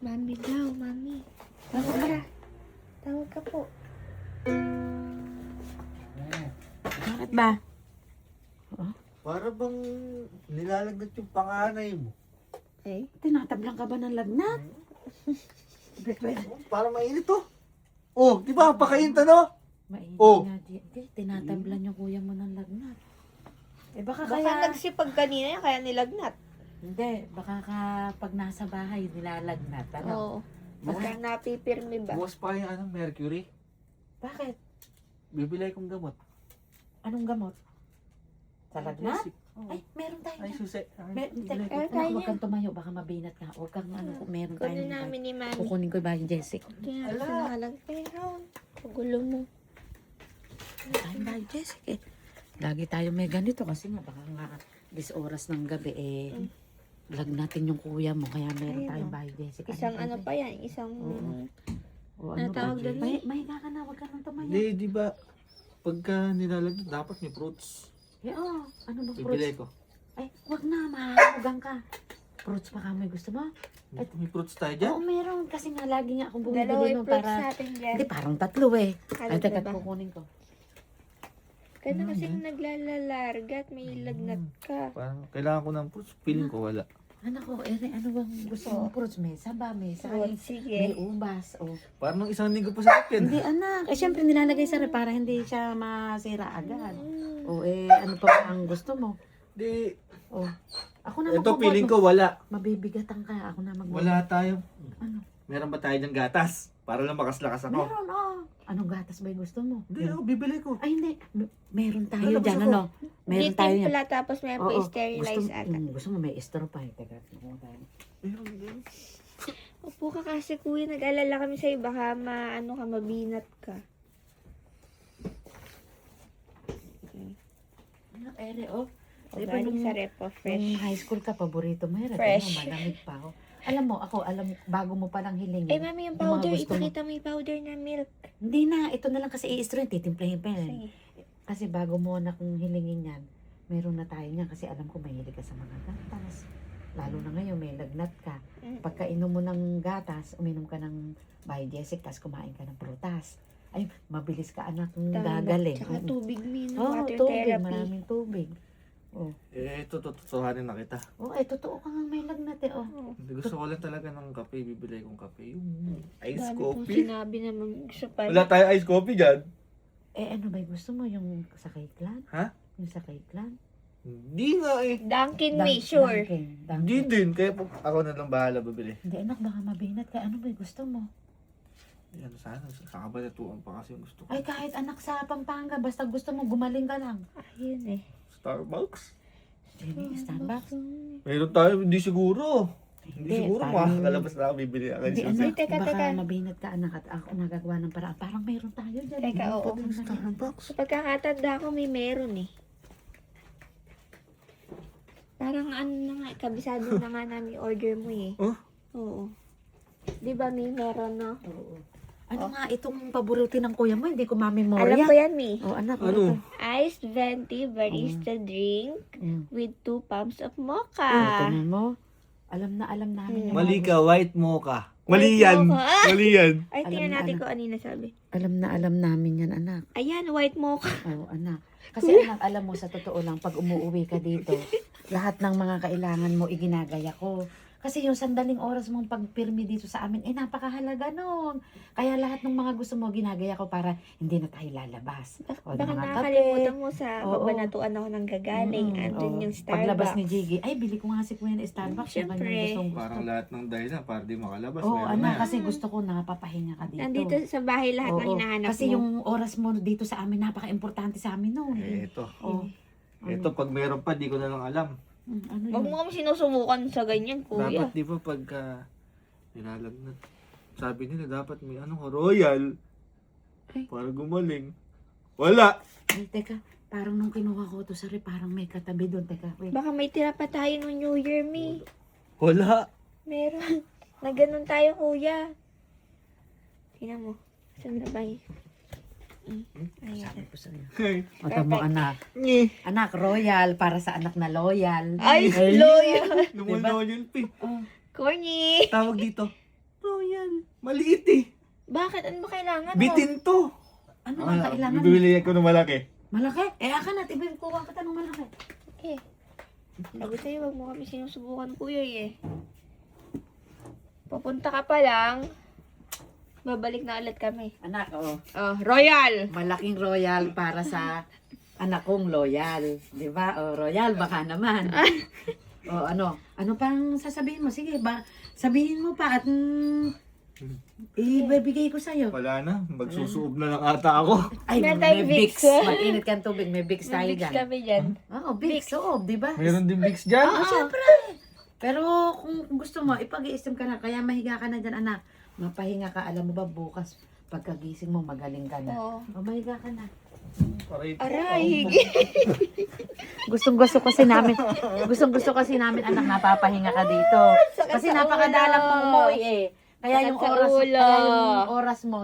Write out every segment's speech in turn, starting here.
Mami daw, mami. Tawag ka. Tawag ka po. Bakit ba? Para bang nilalagnat yung panganay mo. Ay? Tinatablang ka ba ng lagnat? Para mainit to. Oh, di ba? Pakainta no? Mainit Oh. nga, tinatablan yung kuya mo ng lagnat. Eh baka Baka kaya... nagsipag kanina yan, kaya nilagnat. Hindi, baka pag nasa bahay nilalagnat. Ano? Oo. Baka napipirmi ba? Bukas pa yung mercury. Bakit? Bibili kong gamot. Anong gamot? Sa lagnat? Oh. Ay, meron tayo. Ay, susi. Teka, Ay, anak, huwag kaya. kang tumayo. Baka mabinat ka. Huwag kang ano, meron tayo. Kunin namin ni mami. Kukunin ko ba yung Jessic? Kaya Ala. sinahalang pero. Pagulo mo. Tayo ba yung Jessic eh? Lagi tayo may ganito kasi nga baka nga 10 oras ng gabi eh. Lagnatin yung kuya mo kaya meron Ayun, tayong oh. bahay Jessic. Isang ano pa yan, isang... Oo. O, Natawag ba? doon eh. Mahiga ka na, huwag ka nang tumayo. Hindi, di ba? Pagka nilalagnat, dapat may fruits. Eh, oh, ano ba Bibili fruits? ko. Ay, huwag na, mahahugang ka. Fruits pa ka may gusto mo? May fruits tayo Oo, dyan? meron. Kasi nga lagi nga akong Dalawa bumibili yung nun fruits para... natin dyan. Hindi, parang 3 eh. Alam Ay, mo teka, ba? kukunin ko. Kaya kasi naglalalargat, may lagnat ka. Parang kailangan ko ng fruits. Feeling ko wala. Anak ko, ano bang gusto mong fruits? May saba, may Oo, say, may sige. ubas. Oh. Parang nung isang linggo pa sa akin. Hindi anak. Eh syempre nilalagay sa rep para hindi siya masira agad. Mm. O ano pa ba ang gusto mo? Di, O. Ako na ito magbubuhat feeling mo. ko wala. Mabibigatan ka. Ako na magbubuhat. Wala tayo. Ano? Meron ba tayo dyan gatas? Para lang makas-lakas ako. Meron, Anong gatas ba yung gusto mo? Hindi, ako bibili ko. Ay, hindi. Meron tayo Lalabas dyan, ako. ano? Meron Hindi tayo yan. timpla, tapos may Oo, sterilize ata. gusto mo may straw pa. Teka, nakuha tayo. Meron din. Opo ka kasi kuya, nag-alala kami sa'yo, baka mabinat ka. Anak, ere, oh. O Di ba galing nung- sa repo, Nung fresh. high school ka, paborito mo yun. Fresh. Ano, malamig pa ako. Alam mo, bago mo palang hilingin. Eh mami, yung Yung mga powder, gusto mo. ipakita mo yung powder na milk. Hindi na, ito na lang kasi i-strain, titimplahin pa yan. Sige. Kasi bago mo na kung hilingin yan, meron na tayo niya kasi alam ko mahilig ka sa mga gatas. Lalo na ngayon, may lagnat ka. Pagka inom mo ng gatas, uminom ka ng Biogesic, tapos kumain ka ng prutas. Ay, mabilis ka anak ng gagaling. Tsaka tubig, Min. Oo, Water tubig, therapy. maraming tubig. Oh, Ito, tututuhanin na kita. totoo ka nga may lagnat eh. Oh. Oo. Gusto ko lang talaga ng kape. Bibili kong kape. Yung ice Dami pong coffee. sinabi naman gusto pa. Wala tayo ice coffee dyan. Ano ba gusto mo? Yung sa Kaiklan? Ha? Yung sa Kaiklan? Hindi nga eh. Dunkin' me, sure. Dunkin. Hindi din. Kaya ako na lang bahala bibili. Hindi anak, baka mabinat ka. Ano ba gusto mo? Yan, sana. Kakabalatuan pa kasi yung gusto ko. Ay, kahit anak sa Pampanga, basta gusto mo, gumaling ka lang. Ayun eh. Starbucks? Hindi, Starbucks. Meron tayo, hindi siguro. Hindi siguro parang- makakalabas na ako bibili ako. Hindi, Susi. anak, Teka, baka teka. mabinat ka, anak, at ako nagagawa ng paraan. Parang mayroon tayo dyan. Teka, oo. Starbucks? Sa pagkakatanda ko, may meron eh. Parang ano na nga, kabisado na nga namin order mo eh. Oh? Oo. Di ba may meron, no? Oo. Ano nga, itong paborito ng kuya mo, hindi ko mamemorya. Alam ko yan, Mi. Oh, anak, Ano? Iced venti barista drink Mm. with 2 pumps of Ah. mocha. Tingnan mo. Alam namin yung Mali mga ka, white mocha. White Mali yan. mocha. Ah! Mali yan. Ay, tingnan Alam na, natin alam. kung ano yung nasabi. Alam namin yan, anak. Ayan, white mocha. Oo, anak. Kasi anak, alam mo, sa totoo lang, pag umuwi ka dito, lahat ng mga kailangan mo, iginagaya ko. Kasi yung sandaling oras mong pagpirmi dito sa amin, napakahalaga nun. Kaya lahat ng mga gusto mo, ginagaya ko para hindi na tayo lalabas. O, Baka mga kape. nakakalimutan mo sa Oo. babanatuan ako ng gagaling. Andun oo. yung Paglabas ni Starbucks. Gigi, ay, bili ko nga si Kuya na Starbucks. Yung Siyempre. kanyang gustong gusto. Parang lahat ng dahil na, para di makalabas. Oo, meron na anak, yan. kasi gusto ko napapahinga ka dito. Nandito sa bahay lahat ng Oo, hinahanap kasi mo. yung oras mo dito sa amin, napaka-importante sa amin noon. Ito. Oh. Ito, pag meron pa, di ko na lang alam. Ano Huwag yun? mo kami sinusubukan sa ganyan, kuya. Dapat di ba pagka nilalagnat, sabi nila dapat may royal. Ay. Para gumaling. Wala. Ay, teka, parang nung kinuha ko to sa rep, parang may katabi doon. Teka, wait. Baka may tira pa tayo no New Year, Mi. Wala. Meron. Na ganun tayo, kuya. Tingnan mo. Saan na ba yun? Ayan. Sabi ko sa'yo. Hey. Mata mo, anak. Nye. Anak, royal, para sa anak na loyal. Ay, loyal. Lumulol yun, pi. Oh, Corny. Tawag dito. yan? Maliit eh. Bakit? Ano ba kailangan mo? Bitin to. Ano ba kailangan? Bibili ko ng malaki. Malaki? Eh, akin na. Tibig ko kita ng malaki. Okay. Sabi sa'yo, wag mo kami sinusubukan, kuya eh. Papunta ka pa lang, babalik na ulit kami. Anak, oh. Oh, Royal! Malaking royal para sa anak kong loyal. Di ba? O, royal, baka naman. O, ano? Ano pang sasabihin mo? Sige, sabihin mo pa at ibibigay ko sa'yo. Wala na. Magsusuob na lang ata ako. Ay, Meron may tayong Vicks. Vicks. Mag-init ka ng tubig. May Vicks tayo May Vicks dyan. kami dyan. Oo, Vicks. Oo, di ba? Mayroon din Vicks dyan. Oo, syempre. Pero kung gusto mo, ipag-i-steam ka na. Kaya mahiga ka na dyan, anak. Mapahinga ka. Alam mo ba, bukas, pagkagising mo, magaling ka na. Oo. O, mahiga ka na. Aray, Gustong-gusto kasi namin, anak, napapahinga ka dito. Sakit Kasi sa napakadalang ulo. mong umuwi eh. Kaya Sakit yung sa oras, ulo. kaya yung oras mo,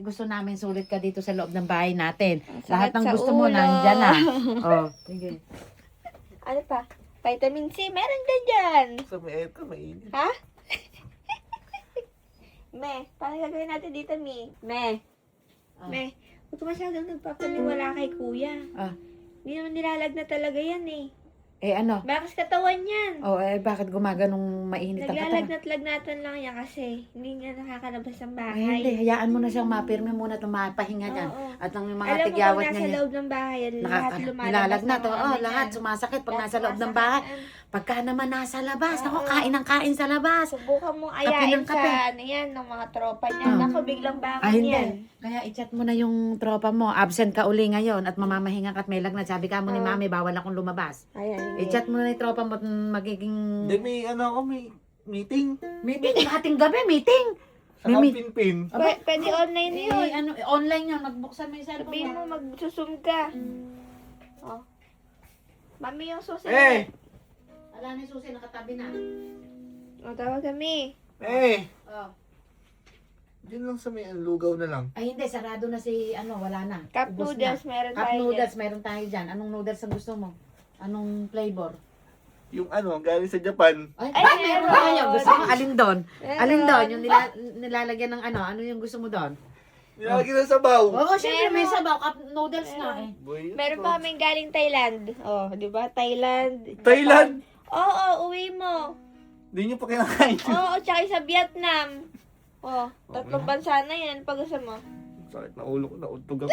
gusto namin sulit ka dito sa loob ng bahay natin. Sakit Lahat ng sa gusto mo, ulo. nandyan na. Oh, sige. Ano pa? Vitamin C, meron din dyan. Sa may aircon, mainit. Ha? Me, paano gagawin natin dito, Me? Ah. Me, huwag ka masyadong nagpapaniwala kay kuya. Ah. Hindi naman nilalag na talaga yan eh. Eh ano? Bakas katawan yan. Oh, bakit gumaganong mainit ang katawan? Naglalagnat-lagnatan lang yan kasi hindi niya nakakalabas ng Ay, bahay. hindi. Hayaan mo na siyang mapirme muna at mapahinga dyan. Oo. At ang mga Alam mo tigyawat pag nasa niya. loob ng bahay, lahat lumalabas Nilalagnat. ng mga Oo, ano lahat yan. sumasakit pag Lahat nasa loob ng sumasakit bahay. yan. Pagka naman nasa labas, Oo. ako kain ng kain sa labas. Subukan mong Kape ayain ng kape. sa ano yan, ng mga tropa niya. Ah. Naku, biglang bangon Ay, hindi. yan. Kaya i-chat mo na yung tropa mo. Absent ka uli ngayon at mamamahinga ka at may lagnat. Sabi ka mo ni Oo. mami, bawal akong lumabas. Ayan, I-chat mo na yung tropa mo at magiging Hindi, may ano ako, may meeting. meeting. Hating gabi, meeting. Sa May Pinpin. Pwede online yun. Ano, online yun. Magbuksan mo yung cellphone Sabihin mo. mo, magsusum ka. Oh. Mami, yung susi. Wala na yung susi, nakatabi na. O, tawag kami. Eh, Oh. dyan lang sa may lugaw na lang. Ay hindi, sarado na si, wala na. Cup Ubos noodles, na. meron Cup tayo noodles, meron tayo dyan. Anong noodles ang gusto mo? Anong flavor? Yung ano, galing sa Japan. Ay, Ay, meron meron. tayo. Gusto mo, alin doon? Meron. Alin doon? Yung nilalagyan ng ano yung gusto mo doon? Nilalagay ng sabaw. Oo, syempre may Meron. sabaw. Cup noodles na eh. Boy, Meron pa kaming galing Thailand. Oh, di ba? Thailand. Thailand! Oo, uwi mo. Hindi nyo pa kinakain yun. Oo, tsaka sa Vietnam. Oh, tatlong Okay. bansa na yan. Pag gusto mo. Sakit na ulo ko, nautog ako.